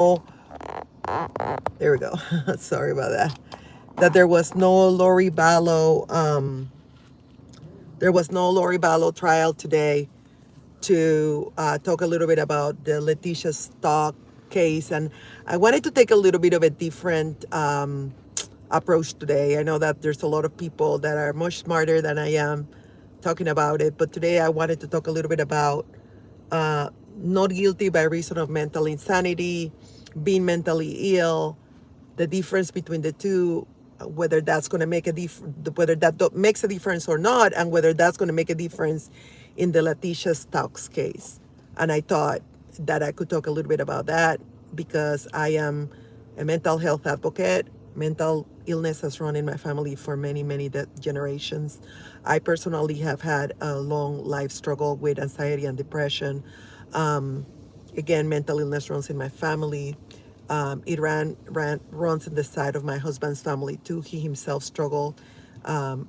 no, there we go. Sorry about that. That there was no Lori Ballo, trial today to talk a little bit about the Letitia Stock case. And I wanted to take a little bit of a different approach today. I know that there's a lot of people that are much smarter than I am talking about it, but today I wanted to talk a little bit about not guilty by reason of mental insanity, being mentally ill, the difference between the two, whether that's going to make whether that makes a difference or not, and whether that's going to make a difference in the Letitia Stokes case. And I thought that I could talk a little bit about that because I am a mental health advocate. Mental illness has run in my family for many, many generations. I personally have had a long life struggle with anxiety and depression. Um, Again, mental illness runs in my family. It runs in the side of my husband's family too. He himself struggled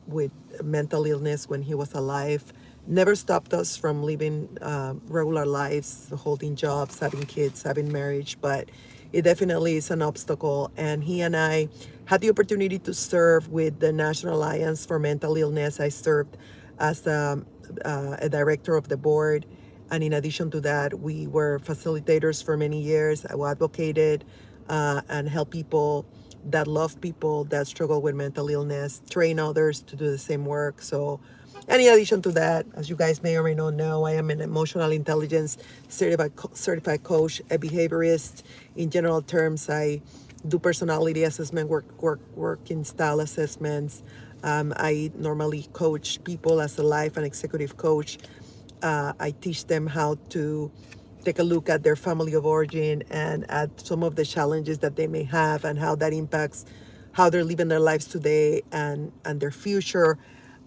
with mental illness when he was alive. Never stopped us from living regular lives, holding jobs, having kids, having marriage, but it definitely is an obstacle. And he and I had the opportunity to serve with the National Alliance for Mental Illness. I served as a director of the board. And in addition to that, we were facilitators for many years. I advocated and helped people that love people that struggle with mental illness, train others to do the same work. So, and in addition to that, as you guys may or may not know, I am an emotional intelligence certified coach, a behaviorist. In general terms, I do personality assessment, working style assessments. I normally coach people as a life and executive coach. I teach them how to take a look at their family of origin and at some of the challenges that they may have and how that impacts how they're living their lives today and their future.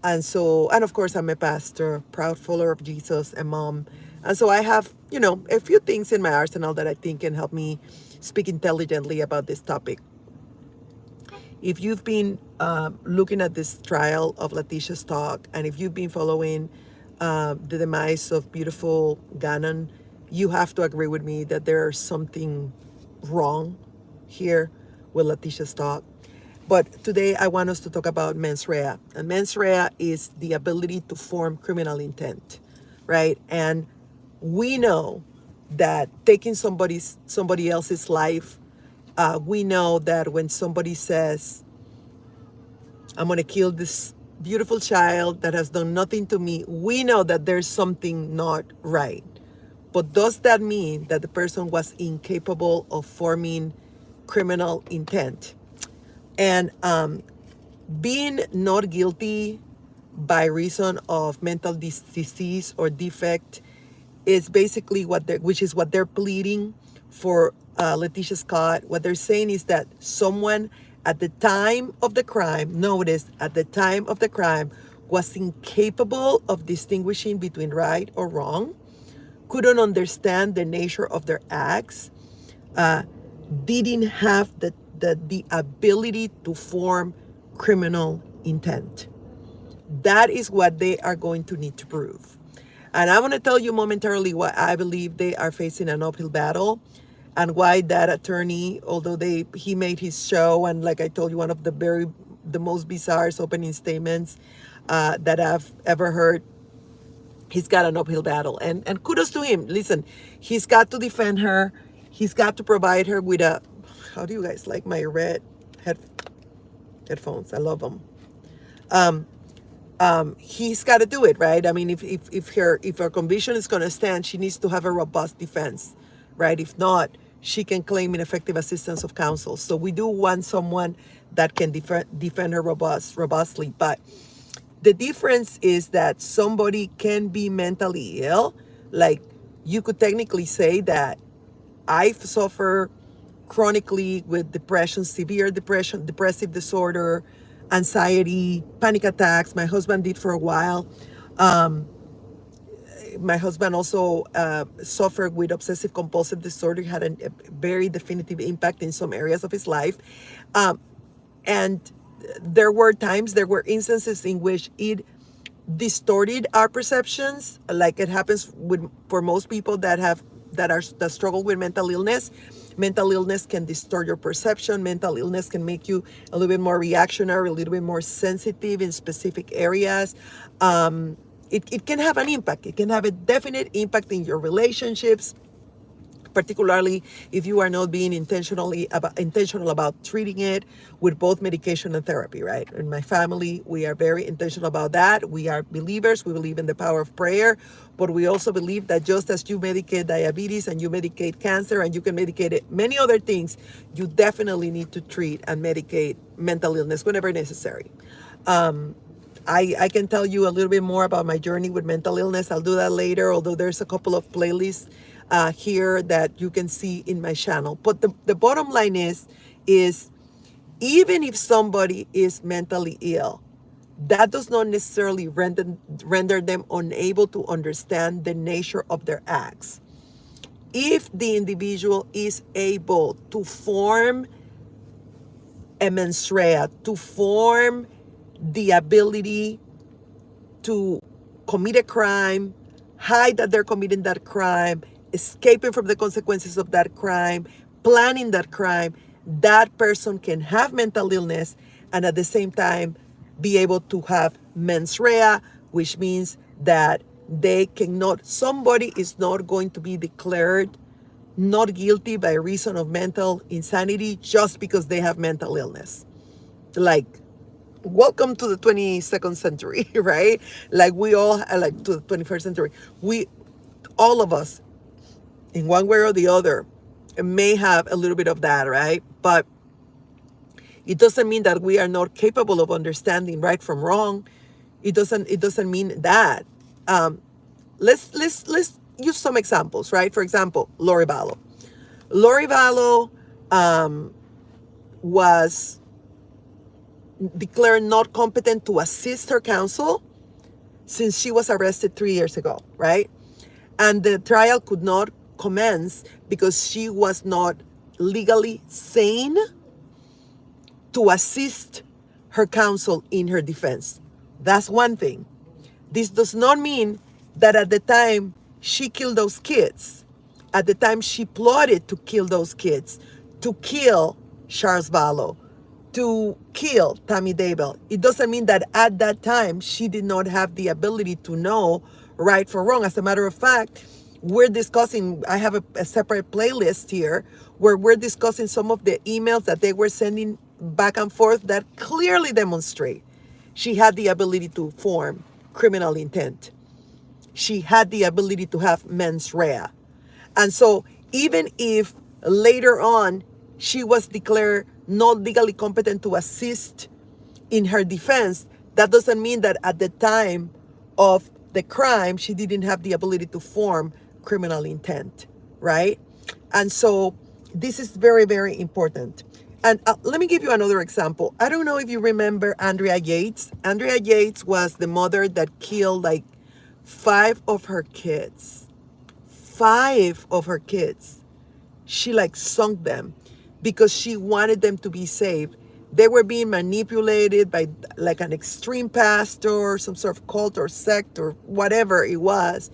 And so, and of course, I'm a pastor, proud follower of Jesus, a mom. And so I have, a few things in my arsenal that I think can help me speak intelligently about this topic. If you've been looking at this trial of Letitia Stock, and if you've been following the demise of beautiful Gannon, you have to agree with me that there's something wrong here with Letitia Stock. But today I want us to talk about mens rea. And mens rea is the ability to form criminal intent, right? And we know that taking somebody else's life, we know that when somebody says, I'm going to kill this beautiful child that has done nothing to me, we know that there's something not right. But does that mean that the person was incapable of forming criminal intent? And being not guilty by reason of mental disease or defect is basically which is what they're pleading for Letitia Scott. What they're saying is that someone at the time of the crime, notice, at the time of the crime, was incapable of distinguishing between right or wrong, couldn't understand the nature of their acts, didn't have the ability to form criminal intent. That is what they are going to need to prove. And I want to tell you momentarily why I believe they are facing an uphill battle and why that attorney, although he made his show, and like I told you, one of the most bizarre opening statements that I've ever heard, he's got an uphill battle. And kudos to him. Listen, he's got to defend her. He's got to provide her with how do you guys like my red headphones? I love them. He's got to do it, right? I mean, if her conviction is going to stand, she needs to have a robust defense, right? If not, she can claim ineffective assistance of counsel. So we do want someone that can defend her robustly. But the difference is that somebody can be mentally ill. Like, you could technically say that I suffer chronically with depression, severe depression, depressive disorder, anxiety, panic attacks. My husband did for a while. My husband also suffered with obsessive compulsive disorder. He had a very definitive impact in some areas of his life. And there were instances in which it distorted our perceptions, like it happens for most people that struggle with mental illness. Mental illness can distort your perception. Mental illness can make you a little bit more reactionary, a little bit more sensitive in specific areas. It can have an impact. It can have a definite impact in your relationships, particularly if you are not being intentional about treating it with both medication and therapy, right? In my family, we are very intentional about that. We are believers. We believe in the power of prayer, but we also believe that just as you medicate diabetes and you medicate cancer and you can medicate many other things, you definitely need to treat and medicate mental illness whenever necessary. I can tell you a little bit more about my journey with mental illness. I'll do that later, although there's a couple of playlists here that you can see in my channel. But the bottom line is even if somebody is mentally ill, that does not necessarily render them unable to understand the nature of their acts. If the individual is able to form a mens rea, to form the ability to commit a crime, hide that they're committing that crime, escaping from the consequences of that crime, planning that crime, that person can have mental illness and at the same time be able to have mens rea, which means that somebody is not going to be declared not guilty by reason of mental insanity just because they have mental illness. Like, welcome to the 22nd century, right? Like we all, like to the 21st century. All of us, in one way or the other, may have a little bit of that, right? But it doesn't mean that we are not capable of understanding right from wrong. It doesn't mean that. Let's use some examples, right? For example, Lori Vallow. Lori Vallow was declared not competent to assist her counsel since she was arrested 3 years ago, right? And the trial could not commence because she was not legally sane to assist her counsel in her defense. That's one thing. This does not mean that at the time she killed those kids, at the time she plotted to kill those kids, to kill Charles Vallow, to kill Tammy Daybell, it doesn't mean that at that time she did not have the ability to know right from wrong. As a matter of fact, we're discussing, I have a separate playlist here where we're discussing some of the emails that they were sending back and forth that clearly demonstrate she had the ability to form criminal intent. She had the ability to have mens rea. And so even if later on she was declared not legally competent to assist in her defense, that doesn't mean that at the time of the crime she didn't have the ability to form criminal intent, right? And so this is very, very important. And let me give you another example. I don't know if you remember Andrea Yates. Andrea Yates was the mother that killed like 5 of her kids. 5 of her kids. She like sunk them because she wanted them to be saved. They were being manipulated by like an extreme pastor or some sort of cult or sect or whatever it was.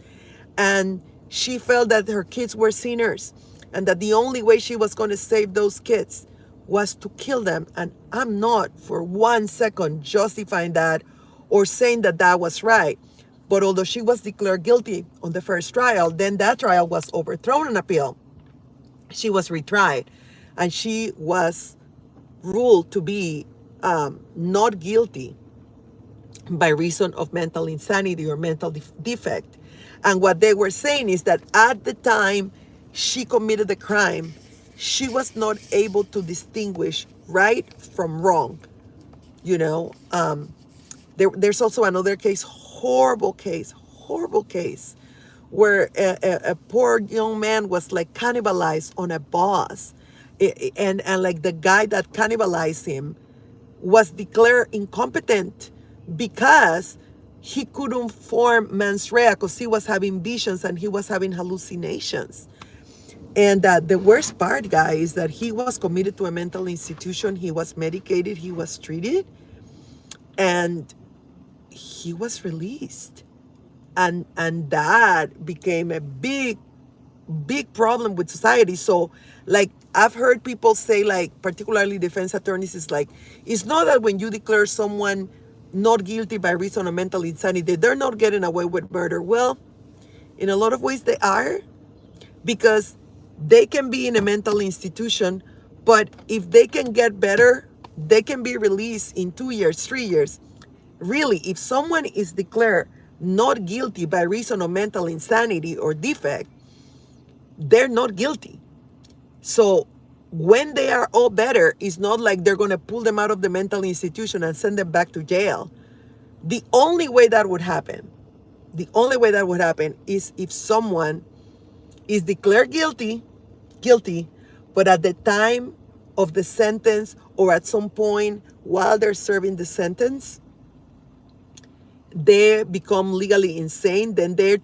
And she felt that her kids were sinners and that the only way she was going to save those kids was to kill them. And I'm not for 1 second justifying that or saying that that was right. But although she was declared guilty on the first trial, then that trial was overthrown on appeal. She was retried and she was ruled to be not guilty by reason of mental insanity or mental defect. And what they were saying is that at the time she committed the crime, she was not able to distinguish right from wrong. You know, there's also another case, horrible case, where a poor young man was like cannibalized on a bus. And like the guy that cannibalized him was declared incompetent because he couldn't form mens rea because he was having visions and he was having hallucinations. And the worst part, guys, is that he was committed to a mental institution. He was medicated, he was treated, and he was released. And that became a big big problem with society. So, like, I've heard people say, like, particularly defense attorneys, is like, it's not that when you declare someone not guilty by reason of mental insanity, they're not getting away with murder. Well, in a lot of ways they are, because they can be in a mental institution, but if they can get better, they can be released in 2 years, 3 years. Really, if someone is declared not guilty by reason of mental insanity or defect, they're not guilty. So when they are all better, it's not like they're going to pull them out of the mental institution and send them back to jail. The only way that would happen, is if someone is declared guilty, but at the time of the sentence or at some point while they're serving the sentence, they become legally insane. Then they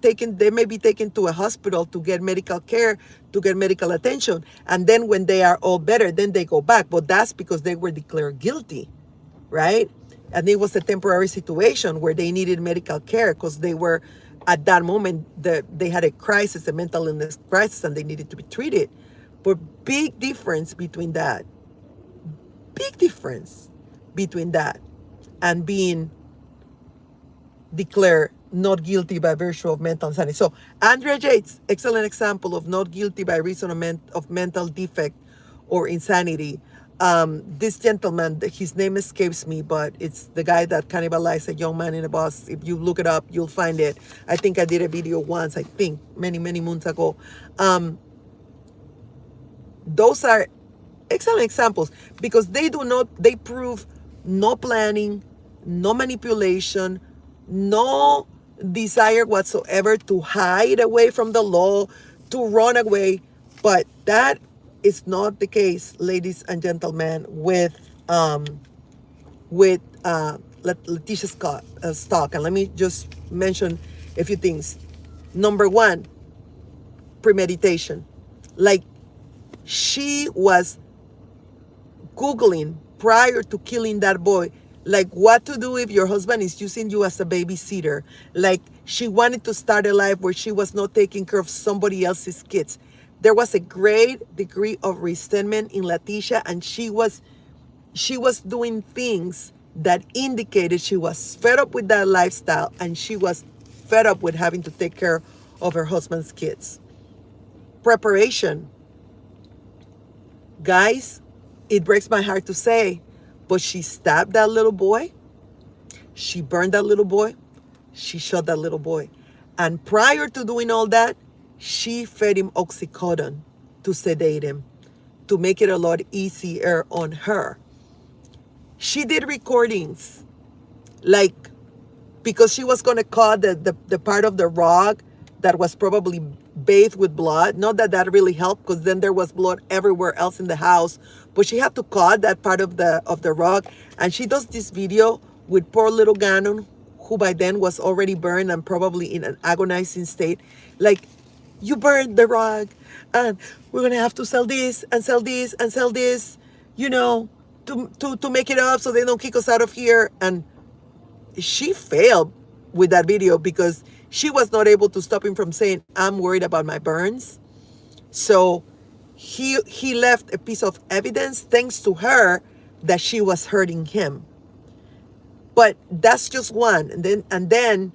may be taken to a hospital to get medical care, to get medical attention. And then when they are all better, then they go back. But that's because they were declared guilty, right? And it was a temporary situation where they needed medical care because they were, at that moment, they had a crisis, a mental illness crisis, and they needed to be treated. But big difference between that and being declared not guilty by virtue of mental insanity. So Andrea Yates, excellent example of not guilty by reason of mental defect or insanity. This gentleman, his name escapes me, but it's the guy that cannibalized a young man in a bus. If you look it up, you'll find it. I think I did a video once, many, many months ago. Those are excellent examples because they prove no planning, no manipulation, no desire whatsoever to hide away from the law, to run away. But that is not the case, ladies and gentlemen, with Letitia Stock. And let me just mention a few things. Number one, premeditation. Like, she was Googling prior to killing that boy, like what to do if your husband is using you as a babysitter. Like, she wanted to start a life where she was not taking care of somebody else's kids. There was a great degree of resentment in Letitia, and she was doing things that indicated she was fed up with that lifestyle, and she was fed up with having to take care of her husband's kids. Preparation. Guys, it breaks my heart to say, but she stabbed that little boy. She burned that little boy. She shot that little boy. And prior to doing all that, she fed him oxycodone to sedate him, to make it a lot easier on her. She did recordings, like, because she was going to cut the part of the rug that was probably bathed with blood. Not that that really helped, because then there was blood everywhere else in the house. But she had to cut that part of the rug. And she does this video with poor little Gannon, who by then was already burned and probably in an agonizing state. Like, you burned the rug, and we're going to have to sell this and sell this and sell this, you know, to make it up so they don't kick us out of here. And she failed with that video because she was not able to stop him from saying, I'm worried about my burns. So he left a piece of evidence, thanks to her, that she was hurting him. But that's just one. And then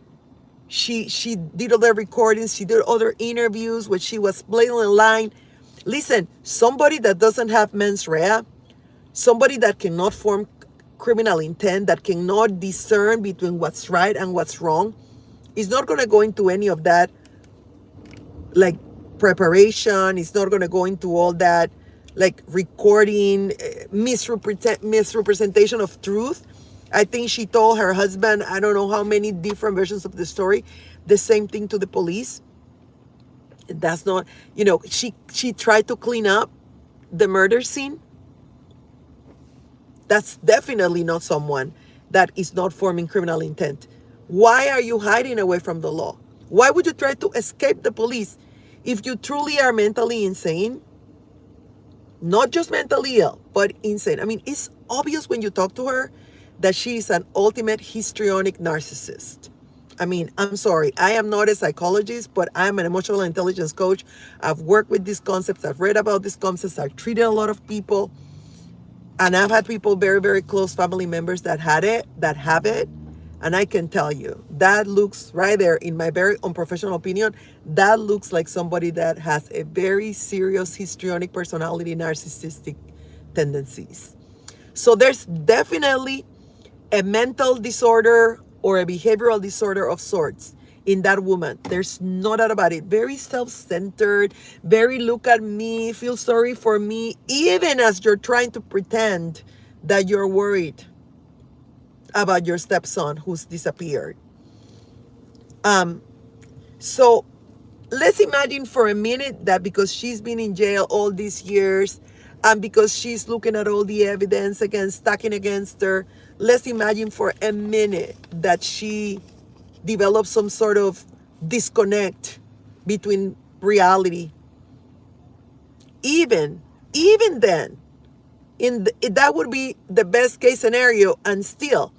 she did other recordings. She did other interviews where she was blatantly lying. Listen, somebody that doesn't have mens rea, somebody that cannot form criminal intent, that cannot discern between what's right and what's wrong, is not going to go into any of that, like, preparation. It's not going to go into all that, like, recording, misrepresentation of truth. I think she told her husband, I don't know how many different versions of the story, the same thing to the police. That's not, you know, she tried to clean up the murder scene. That's definitely not someone that is not forming criminal intent. Why are you hiding away from the law? Why would you try to escape the police if you truly are mentally insane? Not just mentally ill, but insane. I mean, it's obvious when you talk to her that she is an ultimate histrionic narcissist. I mean, I'm sorry, I am not a psychologist, but I'm an emotional intelligence coach. I've worked with these concepts, I've read about these concepts, I've treated a lot of people, and I've had people, very, very close family members that have it. And I can tell you, that looks right there, in my very unprofessional opinion, that looks like somebody that has a very serious histrionic personality, narcissistic tendencies. So there's definitely a mental disorder or a behavioral disorder of sorts in that woman. There's no doubt about it. Very self-centered, very look at me, feel sorry for me, even as you're trying to pretend that you're worried about your stepson who's disappeared. So let's imagine for a minute that because she's been in jail all these years and because she's looking at all the evidence stacking against her, let's imagine for a minute that she develops some sort of disconnect between reality. Even then, that would be the best case scenario, and still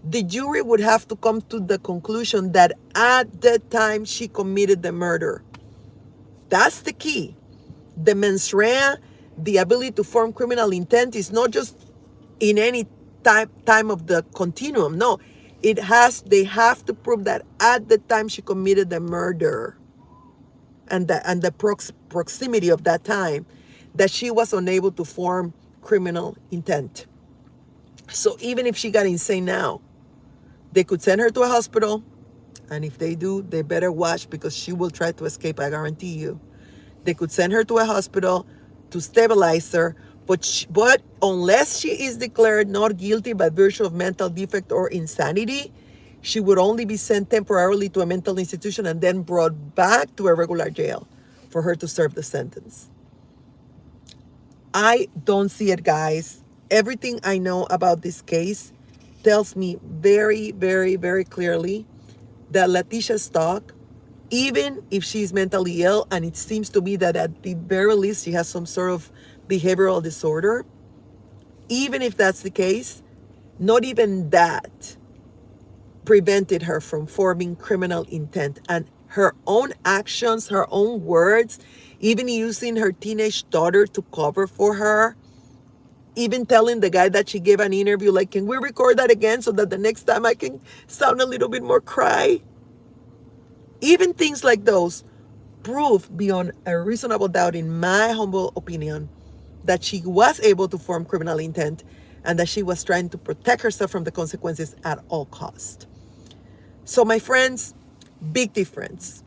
the jury would have to come to the conclusion that at the time she committed the murder. That's the key. The mens rea, the ability to form criminal intent, is not just in any time of the continuum. No, they have to prove that at the time she committed the murder, and the proximity of that time, that she was unable to form criminal intent. So even if she got insane now, they could send her to a hospital, and if they do, they better watch, because she will try to escape, I guarantee you. They could send her to a hospital to stabilize her, but unless she is declared not guilty by virtue of mental defect or insanity, she would only be sent temporarily to a mental institution and then brought back to a regular jail for her to serve the sentence. I don't see it, guys. Everything I know about this case tells me very, very, very clearly that Letitia Stock, even if she's mentally ill, and it seems to me that at the very least she has some sort of behavioral disorder, even if that's the case, not even that prevented her from forming criminal intent. And her own actions, her own words, even using her teenage daughter to cover for her, even telling the guy that she gave an interview, like, can we record that again so that the next time I can sound a little bit more cry? Even things like those prove beyond a reasonable doubt, in my humble opinion, that she was able to form criminal intent and that she was trying to protect herself from the consequences at all cost. So my friends, big difference.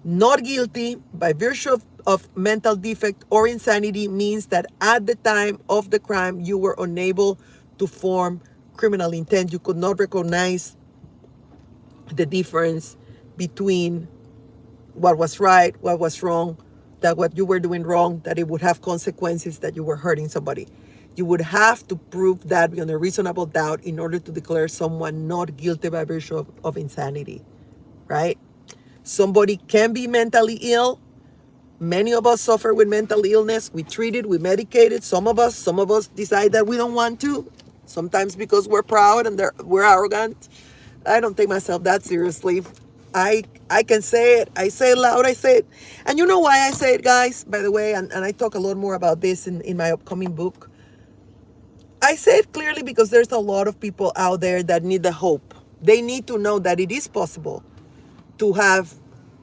Not guilty by virtue of mental defect or insanity means that at the time of the crime, you were unable to form criminal intent. You could not recognize the difference between what was right, what was wrong, that what you were doing wrong, that it would have consequences, that you were hurting somebody. You would have to prove that beyond a reasonable doubt in order to declare someone not guilty by virtue of insanity, right? Somebody can be mentally ill. Many of us suffer with mental illness. We treat it, we medicate it. Some of us decide that we don't want to. Sometimes because we're proud and we're arrogant. I don't take myself that seriously. I can say it. I say it loud. I say it. And you know why I say it, guys, by the way, and I talk a lot more about this in my upcoming book. I say it clearly because there's a lot of people out there that need the hope. They need to know that it is possible to have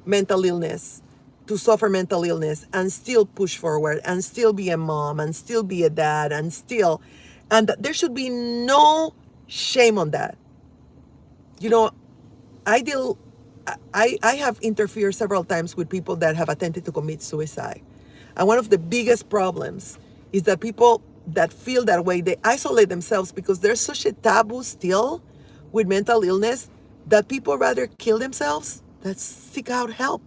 mental illness, to suffer mental illness, and still push forward, and still be a mom, and still be a dad, and there should be no shame on that. You know, I have interfered several times with people that have attempted to commit suicide. And one of the biggest problems is that people that feel that way, they isolate themselves because there's such a taboo still with mental illness that people rather kill themselves than seek out help.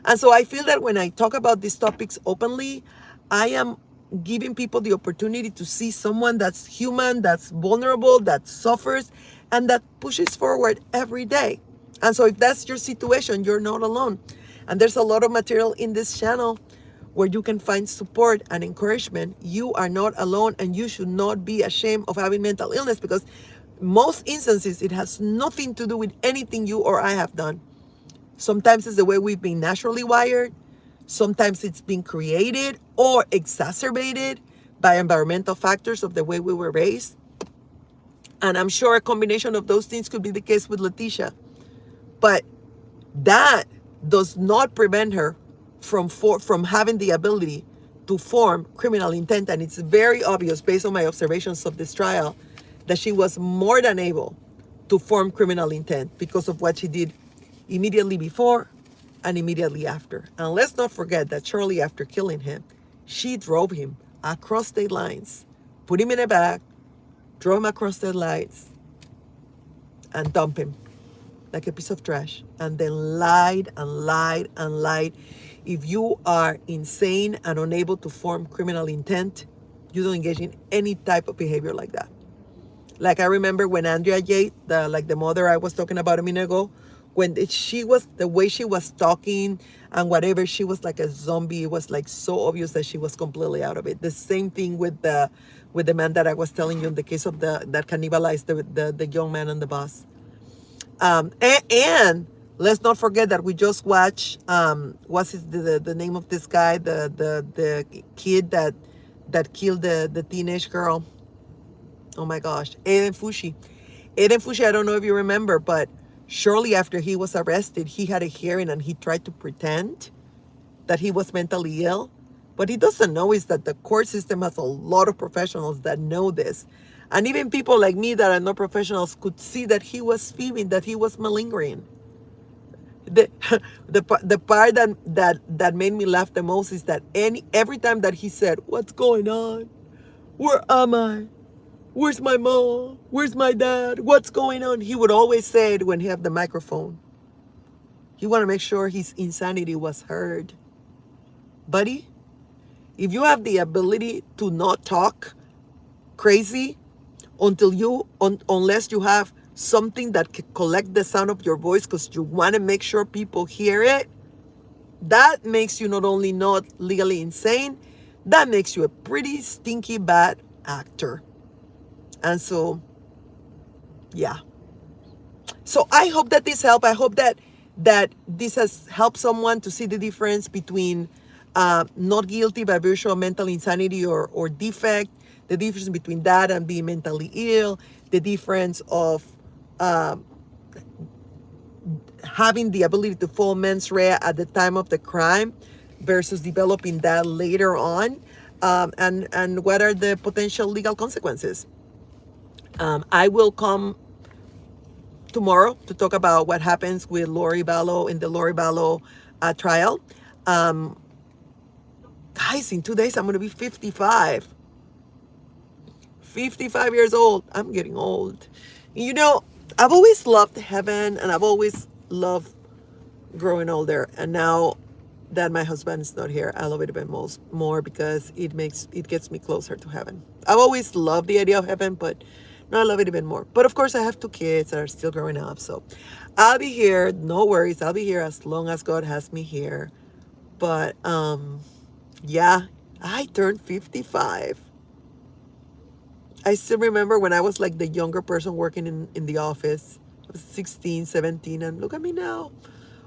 And so I feel that when I talk about these topics openly, I am giving people the opportunity to see someone that's human, that's vulnerable, that suffers, and that pushes forward every day. And so if that's your situation, you're not alone. And there's a lot of material in this channel where you can find support and encouragement. You are not alone, and you should not be ashamed of having mental illness, because most instances, it has nothing to do with anything you or I have done. Sometimes it's the way we've been naturally wired. Sometimes it's been created or exacerbated by environmental factors of the way we were raised. And I'm sure a combination of those things could be the case with Letitia. But that does not prevent her from having the ability to form criminal intent. And it's very obvious based on my observations of this trial that she was more than able to form criminal intent because of what she did immediately before and immediately after. And let's not forget that shortly after killing him, she drove him across state lines, put him in a bag, drove him across state lines, and dumped him like a piece of trash, and then lied and lied and lied. If you are insane and unable to form criminal intent, you don't engage in any type of behavior like that. Like I remember when Andrea Yates, the mother I was talking about a minute ago, when she was, the way she was talking and whatever, she was like a zombie. It was like so obvious that she was completely out of it. The same thing with the man that I was telling you in the case of that cannibalized the young man on the bus. And let's not forget that we just watched what's the name of this guy, the kid that killed the teenage girl. Oh my gosh, Aiden Fushi. I don't know if you remember, but shortly after he was arrested, he had a hearing and he tried to pretend that he was mentally ill. What he doesn't know is that the court system has a lot of professionals that know this. And even people like me that are not professionals could see that he was fibbing, that he was malingering. The part that made me laugh the most is that every time that he said, "What's going on? Where am I? Where's my mom? Where's my dad? What's going on?" He would always say it when he had the microphone. He wanted to make sure his insanity was heard. Buddy, if you have the ability to not talk crazy unless you have something that can collect the sound of your voice because you want to make sure people hear it, that makes you not only not legally insane, that makes you a pretty stinky bad actor. And so, yeah. So I hope that this helped. I hope that this has helped someone to see the difference between not guilty by virtue of mental insanity or defect, the difference between that and being mentally ill, the difference of having the ability to fall mens rea at the time of the crime versus developing that later on, and what are the potential legal consequences. I will come tomorrow to talk about what happens with Lori Vallow in the Lori Vallow trial. Guys, in 2 days, I'm going to be 55. 55 years old. I'm getting old. You know, I've always loved heaven and I've always loved growing older. And now that my husband is not here, I love it even more because it gets me closer to heaven. I've always loved the idea of heaven, but now I love it even more. But of course, I have 2 kids that are still growing up. So I'll be here. No worries. I'll be here as long as God has me here. But yeah, I turned 55. I still remember when I was like the younger person working in the office. I was 16, 17, and look at me now.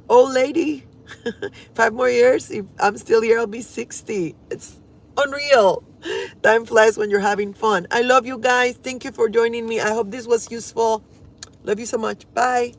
Old lady. 5 more years, if I'm still here, I'll be 60. It's unreal. Time flies when you're having fun. I love you guys. Thank you for joining me. I hope this was useful. Love you so much. Bye.